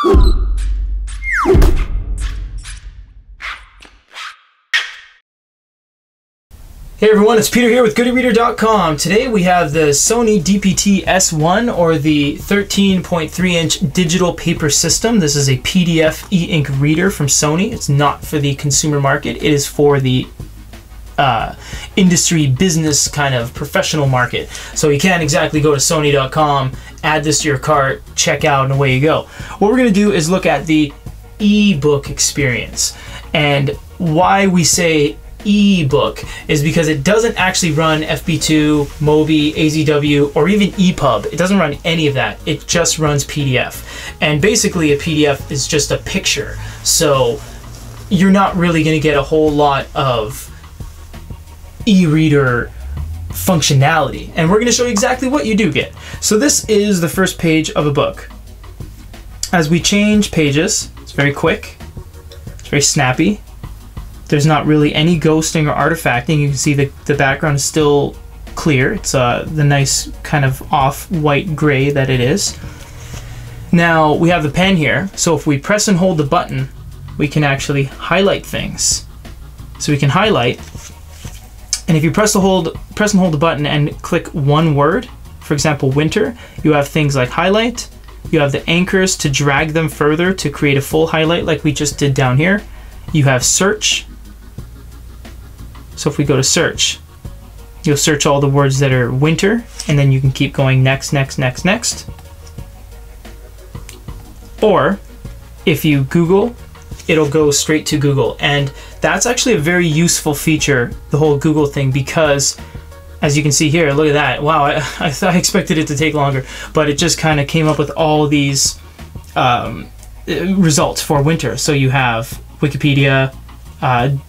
Hey everyone, it's Peter here with GoodReader.com. Today we have the Sony DPT-S1, or the 13.3-inch digital paper system. This is a PDF e-ink reader from Sony. It's not for the consumer market. It is for the industry business kind of professional market. So you can't exactly go to Sony.com, add this to your cart, check out, and away you go. What we're going to do is look at the e-book experience. And why we say e-book is because it doesn't actually run FB2, MOBI, AZW, or even EPUB. It doesn't run any of that. It just runs PDF. And basically a PDF is just a picture. So you're not really going to get a whole lot of e-reader functionality. And we're going to show you exactly what you do get. So this is the first page of a book. As we change pages, it's very quick. It's very snappy. There's not really any ghosting or artifacting. You can see the background is still clear. It's the nice kind of off-white gray that it is. Now we have the pen here, so if we press and hold the button, we can actually highlight things. So we can highlight, and if you press and hold the button and click one word, for example, winter, you have things like highlight. You have the anchors to drag them further to create a full highlight like we just did down here. You have search. So if we go to search, you'll search all the words that are winter, and then you can keep going next, next, next, next. Or if you Google, it'll go straight to Google. And that's actually a very useful feature, the whole Google thing, because as you can see here, look at that. Wow, I expected it to take longer, but it just kind of came up with all these results for winter. So you have Wikipedia,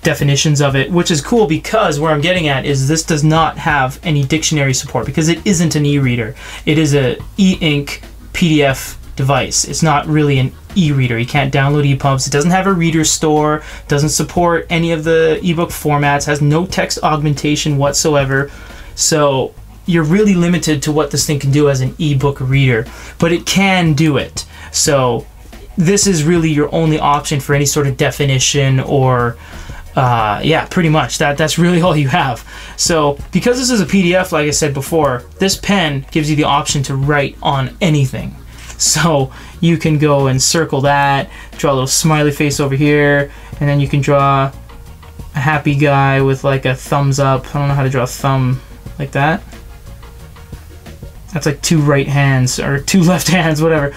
definitions of it, which is cool, because where I'm getting at is this does not have any dictionary support because it isn't an e-reader. It is a e-ink PDF device. It's not really an e-reader. You can't download EPUBs. It doesn't have a reader store, doesn't support any of the ebook formats, has no text augmentation whatsoever. So you're really limited to what this thing can do as an ebook reader, but it can do it. So this is really your only option for any sort of definition or yeah, pretty much that's really all you have. So because this is a PDF, like I said before, this pen gives you the option to write on anything. So you can go and circle that, draw a little smiley face over here, and then you can draw a happy guy with like a thumbs up. I don't know how to draw a thumb like that. That's like two right hands or two left hands, whatever.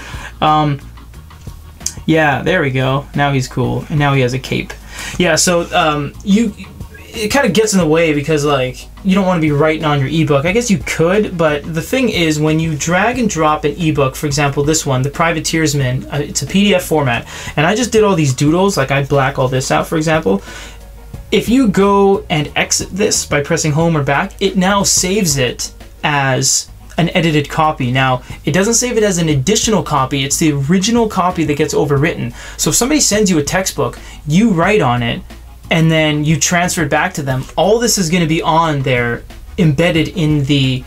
Yeah, there we go. Now he's cool, and now he has a cape. Yeah, so it kind of gets in the way because like you don't want to be writing on your ebook. I guess you could, but the thing is when you drag and drop an ebook, for example, this one, The Privateersman, it's a PDF format, and I just did all these doodles, like I black all this out, for example. If you go and exit this by pressing home or back, it now saves it as an edited copy. Now, it doesn't save it as an additional copy, it's the original copy that gets overwritten. So if somebody sends you a textbook, you write on it, and then you transfer it back to them, all this is going to be on there embedded in the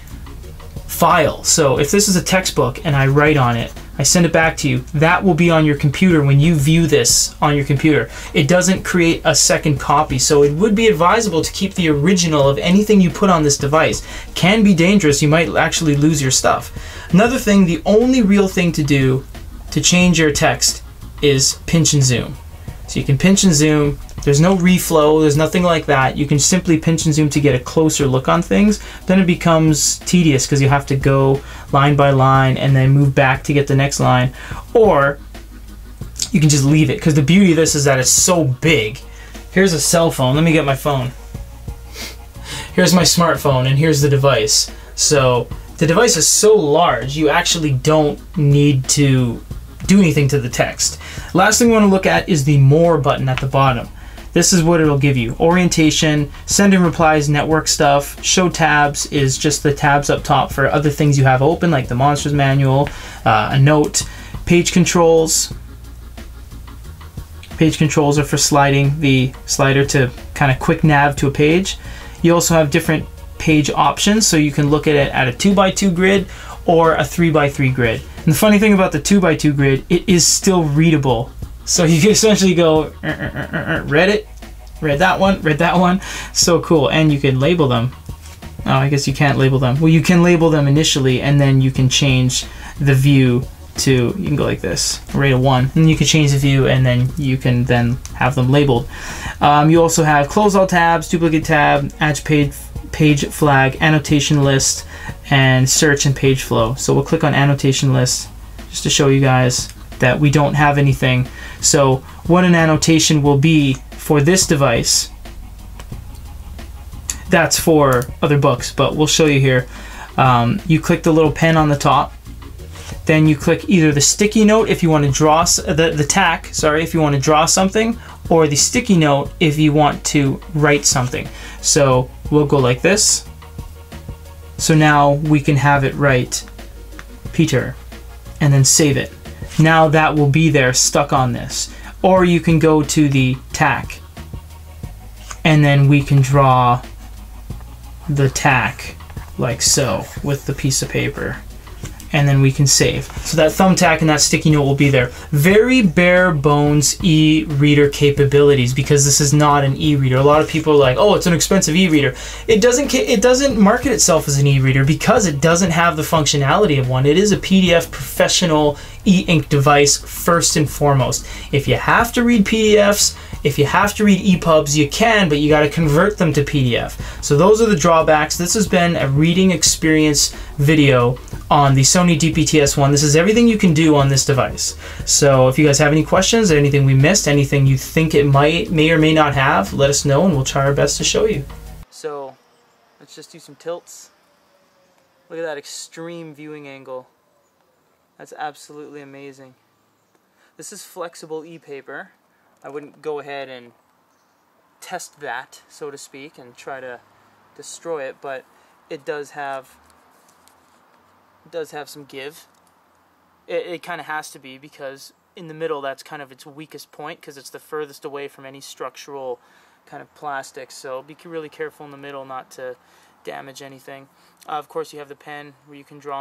file. So if this is a textbook and I write on it, I send it back to you, that will be on your computer when you view this on your computer. It doesn't create a second copy, so it would be advisable to keep the original of anything you put on this device. Can be dangerous, you might actually lose your stuff. Another thing, the only real thing to do to change your text is pinch and zoom. So you can pinch and zoom, there's no reflow, there's nothing like that. You can simply pinch and zoom to get a closer look on things. Then it becomes tedious because you have to go line by line and then move back to get the next line. Or you can just leave it, because the beauty of this is that it's so big. Here's a cell phone, let me get my phone. Here's my smartphone and here's the device. So the device is so large, you actually don't need to do anything to the text. Last thing we want to look at is the More button at the bottom. This is what it'll give you. Orientation, send and replies, network stuff. Show tabs is just the tabs up top for other things you have open, like the Monsters Manual, a note. Page controls. Page controls are for sliding the slider to kind of quick nav to a page. You also have different page options, so you can look at it at a 2x2 grid or a 3x3 grid. And the funny thing about the 2x2 grid, it is still readable. So you can essentially go, read it, read that one. So cool. And you can label them. Oh, I guess you can't label them. Well, you can label them initially, and then you can change the view to, you can go like this, rate of 1, and you can change the view, and then you can then have them labeled. You also have close all tabs, duplicate tab, add page flag, annotation list, and search and page flow. So we'll click on annotation list just to show you guys that we don't have anything. So what an annotation will be for this device, that's for other books, but we'll show you here. You click the little pen on the top, then you click either the sticky note if you want to draw the tack, sorry, if you want to draw something, or the sticky note if you want to write something. So we'll go like this. So now we can have it write Peter and then save it. Now that will be there stuck on this. Or you can go to the tack and then we can draw the tack like so with the piece of paper, and then we can save. So that thumbtack and that sticky note will be there. Very bare bones e-reader capabilities, because this is not an e-reader. A lot of people are like, oh, it's an expensive e-reader. It doesn't market itself as an e-reader because it doesn't have the functionality of one. It is a PDF professional e-ink device first and foremost. If you have to read PDFs, if you have to read EPUBs, you can, but you got to convert them to PDF. So those are the drawbacks. This has been a reading experience video on the Sony DPT-S1. This is everything you can do on this device. So if you guys have any questions, anything we missed, anything you think it may or may not have, let us know and we'll try our best to show you. So let's just do some tilts. Look at that extreme viewing angle. That's absolutely amazing. This is flexible e-paper. I wouldn't go ahead and test that, so to speak, and try to destroy it, but it does have some give. It kind of has to be, because in the middle that's kind of its weakest point, because it's the furthest away from any structural kind of plastic. So be really careful in the middle not to damage anything. Of course, you have the pen where you can draw